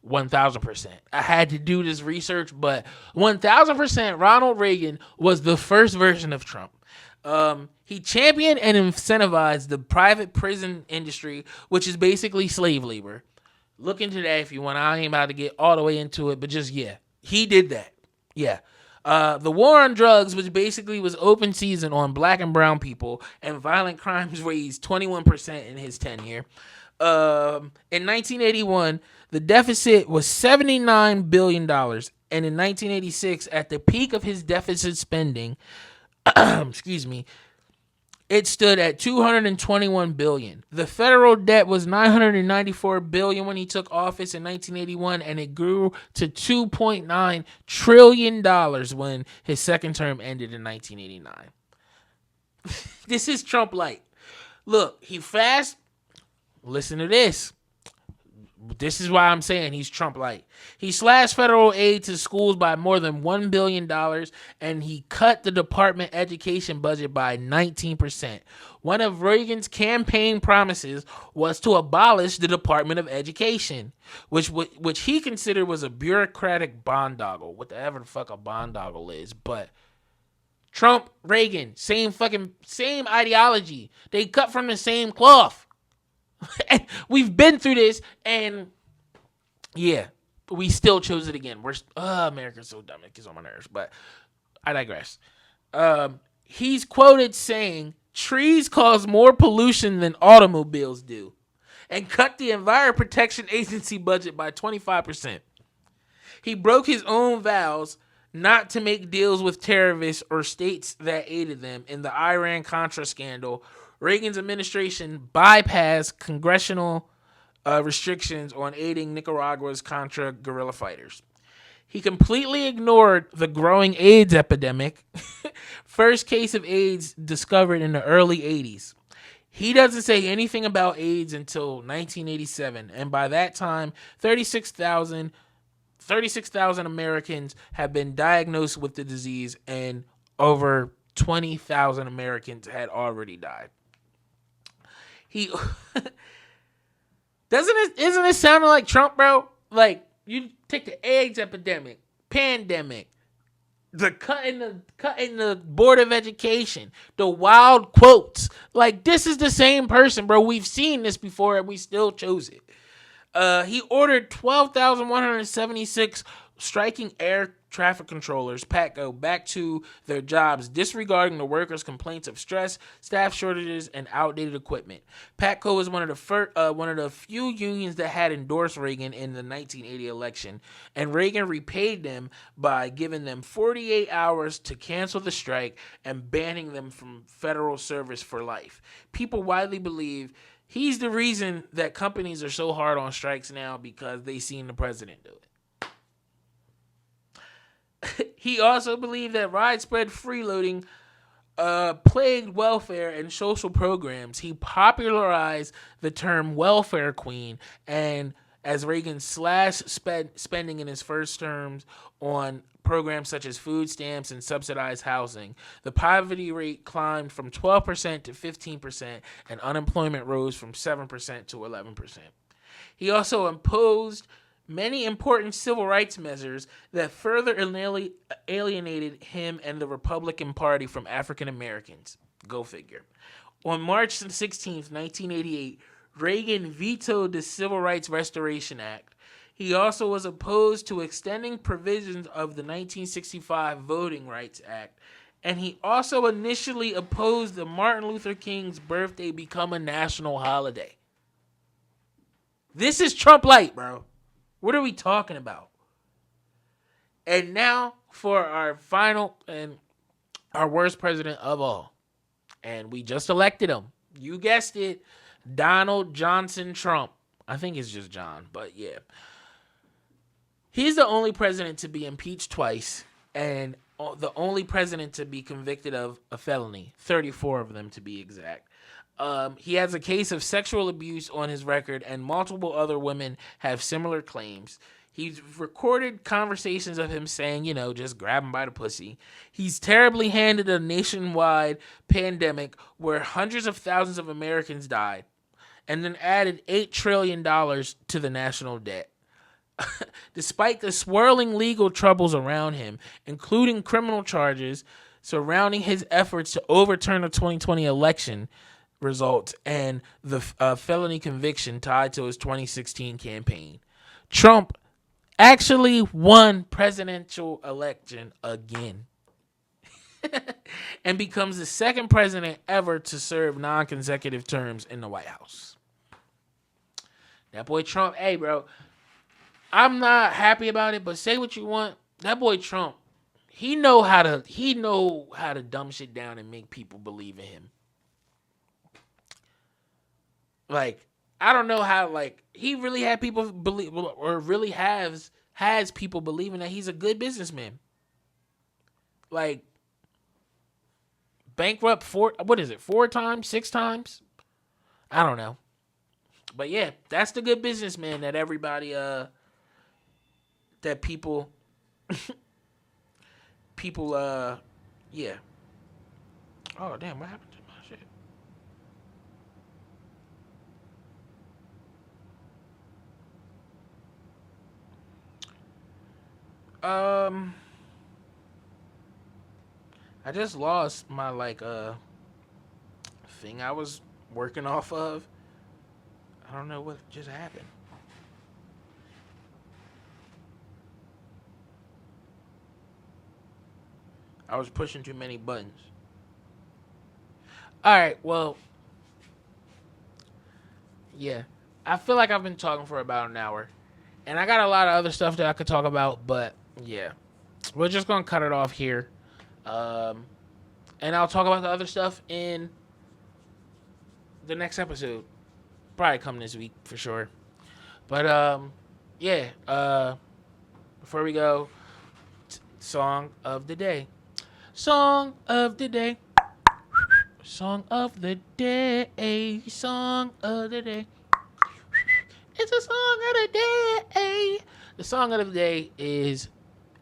1,000%. I had to do this research, but 1,000% Ronald Reagan was the first version of Trump. He championed and incentivized the private prison industry, which is basically slave labor. Look into that if you want. I ain't about to get all the way into it, but just, yeah, he did that. Yeah. The war on drugs, which basically was open season on black and brown people, and violent crimes raised 21% in his tenure. In 1981, the deficit was $79 billion. And in 1986, at the peak of his deficit spending, excuse me, it stood at $221 billion. The federal debt was $994 billion when he took office in 1981, and it grew to $2.9 trillion when his second term ended in 1989. This is Trump light. Look, he fast. Listen to this. This is why I'm saying he's Trump-like. He slashed federal aid to schools by more than $1 billion, and he cut the department education budget by 19%, One of Reagan's campaign promises was to abolish the Department of Education, which he considered was a bureaucratic boondoggle, whatever the fuck a boondoggle is. But Trump, Reagan, same ideology. They cut from the same cloth. And we've been through this, and yeah, we still chose it again. America's so dumb, it gets on my nerves. But I digress. He's quoted saying, "Trees cause more pollution than automobiles do," and cut the Environmental Protection Agency budget by 25%. He broke his own vows not to make deals with terrorists or states that aided them. In the Iran-Contra scandal, Reagan's administration bypassed congressional restrictions on aiding Nicaragua's Contra guerrilla fighters. He completely ignored the growing AIDS epidemic, first case of AIDS discovered in the early 80s. He doesn't say anything about AIDS until 1987, and by that time, 36,000 Americans have been diagnosed with the disease, and over 20,000 Americans had already died. He isn't it sounding like Trump, bro? Like, you take the AIDS epidemic, pandemic, the cutting the Board of Education, the wild quotes. Like, this is the same person, bro. We've seen this before, and we still chose it. He ordered 12,176 striking air traffic controllers, PATCO, back to their jobs, disregarding the workers' complaints of stress, staff shortages, and outdated equipment. PATCO was one of the few unions that had endorsed Reagan in the 1980 election, and Reagan repaid them by giving them 48 hours to cancel the strike and banning them from federal service for life. People widely believe he's the reason that companies are so hard on strikes now, because they seen the president do it. He also believed that widespread freeloading plagued welfare and social programs. He popularized the term welfare queen, and as Reagan slashed spending in his first terms on programs such as food stamps and subsidized housing, the poverty rate climbed from 12% to 15%, and unemployment rose from 7% to 11%. He also imposed many important civil rights measures that further alienated him and the Republican Party from African Americans. Go figure. On March 16th, 1988, Reagan vetoed the Civil Rights Restoration Act. He also was opposed to extending provisions of the 1965 Voting Rights Act, and he also initially opposed the Martin Luther King's birthday become a national holiday. This is Trump light, bro. What are we talking about? And now for our final and our worst president of all. And we just elected him. You guessed it. Donald Johnson Trump. I think it's just John, but yeah. He's the only president to be impeached twice, and the only president to be convicted of a felony, 34 of them to be exact. He has a case of sexual abuse on his record, and multiple other women have similar claims. He's recorded conversations of him saying, just grab him by the pussy. He's terribly handled a nationwide pandemic where hundreds of thousands of Americans died, and then added $8 trillion to the national debt. Despite the swirling legal troubles around him, including criminal charges surrounding his efforts to overturn the 2020 election results and the felony conviction tied to his 2016 campaign, Trump actually won presidential election again and becomes the second president ever to serve non-consecutive terms in the White House. That boy Trump, hey bro, I'm not happy about it, but say what you want. That boy Trump, he know how to dumb shit down and make people believe in him. Like, I don't know how, like, he really had people believe, or really has people believing that he's a good businessman. Like, bankrupt 4 times, 6 times? I don't know. But yeah, that's the good businessman that everybody, that people, yeah. Oh, damn, what happened to my shit? I just lost my thing I was working off of. I don't know what just happened. I was pushing too many buttons. All right, well, yeah. I feel like I've been talking for about an hour. And I got a lot of other stuff that I could talk about, but yeah. We're just going to cut it off here. And I'll talk about the other stuff in the next episode. Probably come this week for sure. But yeah. Before we go, song of the day. Song of the day. Song of the day. Song of the day. It's a song of the day. The song of the day is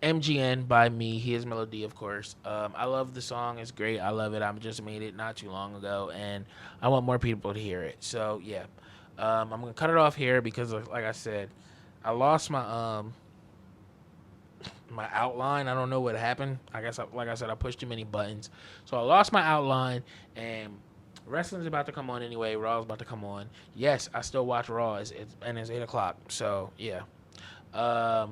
MGN by me. HeIsMellowD, of course. I love the song. It's great. I love it. I just made it not too long ago, and I want more people to hear it. So, yeah. I'm going to cut it off here because, like I said, I lost my my outline. I don't know what happened. I guess, like I said, I pushed too many buttons. So I lost my outline, and wrestling's about to come on anyway. Raw's about to come on. Yes, I still watch Raw, and it's 8 o'clock. So, yeah. I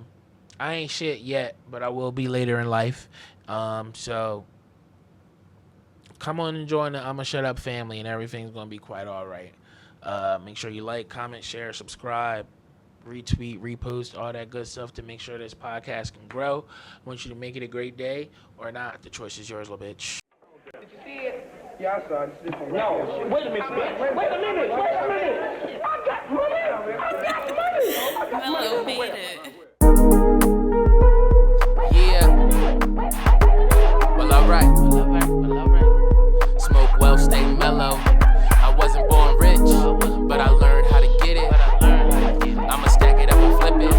ain't shit yet, but I will be later in life. So come on and join the Ima Shut Up family, and everything's going to be quite all right. Make sure you like, comment, share, subscribe, retweet, repost, all that good stuff to make sure this podcast can grow. I want you to make it a great day or not. The choice is yours, little bitch. Did you see it? Yeah, I saw it. No, wait a minute. Wait a minute. I got money. Mellow made it. Yeah. Well, alright. Smoke well, stay mellow. I wasn't born rich, but I learned how to get it. I'ma stack it up and flip it.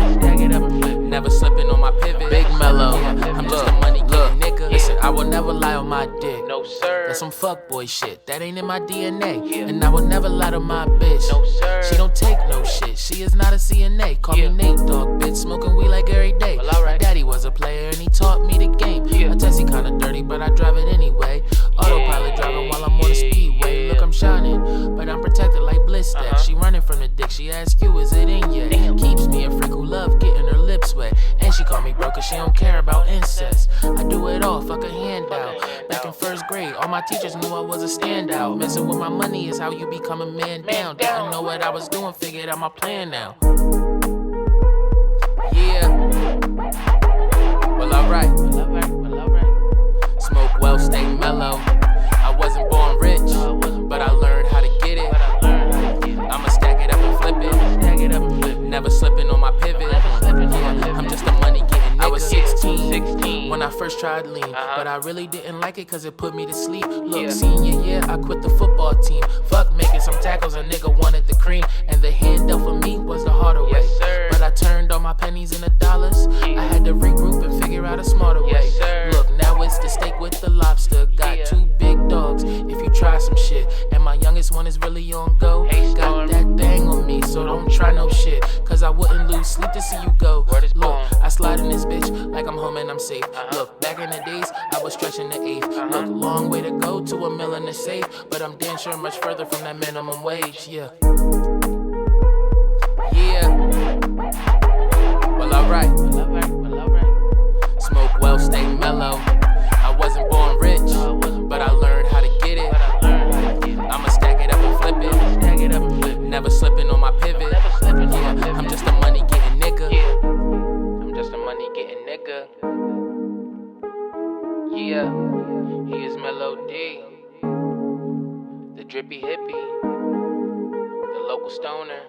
Never slipping on my pivot. Big mellow. I'm just a money getting nigga. Listen, I will never lie on my dick. No sir. That's some fuckboy shit. That ain't in my DNA. And I will never lie to my bitch. No sir. She don't take no shit. She is not a CNA. Call me Nate, dog, bitch. Smoking weed like every day. Well, alright. My daddy was a player and he taught me the game. My Tessie kinda dirty, but I drive it anyway. Autopilot driving while I'm on the speedway. Look, I'm shining, but I'm protected like Bliss Stack. She running from the dick. She asks you, is it in yet? Keeps me a freak who love getting her lips wet. And she call me bro cause she don't care about incest. I do it all, fuck a handout. Back in first grade, all my teachers knew I was a standout. Messing with my money is how you become a man down. Didn't know what I was doing, figured out my plan now. Yeah. Well, alright. Smoke well, stay mellow. I wasn't born rich, but I learned how to get it. I'ma stack it up and flip it. Never slipping on my pivot. I'm just a money getting nigga. I was 16 when I first tried lean, but I really didn't like it cause it put me to sleep. Look, senior year, I quit the football team. Fuck making some tackles, a nigga wanted the cream. And the handout for me was the harder way. But I turned all my pennies into dollars. I had to regroup and figure out a smarter way. Look, now it's the steak with the lobster. Got 2 big dogs if you try some shit. And my youngest one is really on go. Got that thing on me, so don't try no shit. Cause I wouldn't lose sleep to see you go. Look, I slide in this bitch like I'm home and I'm safe. Look, back in the days, I was stretching the 8th. Look, long way to go to $1 million in the safe. But I'm damn sure much further from that minimum wage, yeah. Yeah. Well, alright. Smoke well, stay mellow. I wasn't born rich, but I learned how to get it. I'ma stack it up and flip it. Never slipping on my pivot. Yeah, I'm just a money getting nigga. I'm just a money getting nigga. Yeah, HeIsMellowD, the drippy hippie, the local stoner.